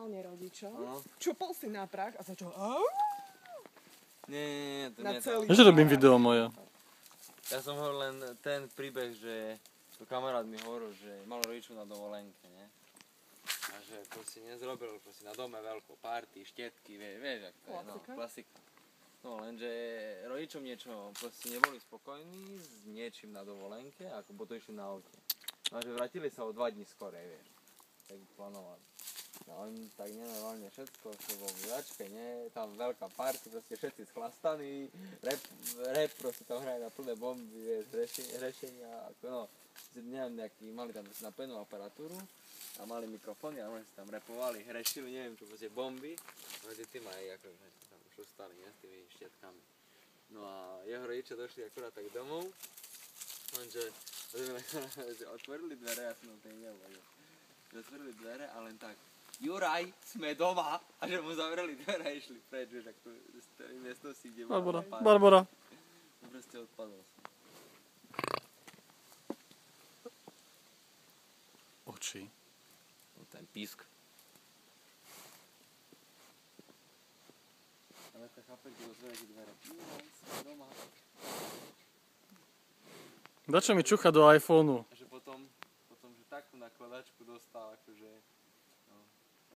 normálne rodičom, No. čupol si na prach a začal Nie, to na nie je celý to. Že robím video moje. Ja som hovoril len ten príbeh, že to kamarát mi hovoril, že mal rodičov na dovolenke, ne? A že proste nezrobil proste na dome veľkú party, štetky, vieš, ak to je, no, klasika. No, lenže rodičom niečo proste neboli spokojní s niečím na dovolenke, ako bo to išli na aute. No, že vrátili sa o 2 dní skorej, vieš, tak plánovali. No, oni tak nenormálne všetko, čo vo vývačke, nie, tam veľká party, proste všetci schlastaní, rap proste tam hrajú na plné bomby, vieš, hrešenia, ako no, neviem, nejaký, mali tam na plnú aparatúru a mali mikrofóny a oni si tam rapovali, hrešili, neviem čo, proste bomby, medzi tým aj ako tam už ostali, ne, s tými štietkami. No a jeho rodičia došli akurát tak domov, lenže otvorili dvere, ja som to nevedel, že otvorili dvere a len tak Juraj, sme doma, a že mu zavreli dvere a išli preč, vieš, ako z tej miestnosti, kde bola pár. Barbara. A proste odpadol som. Oči. No ten písk. Ale to chápe, kde otvorili dvere. Juraj, sme doma. Dačo mi čucha do iPhoneu. A že potom že takú nakladačku dostal, akože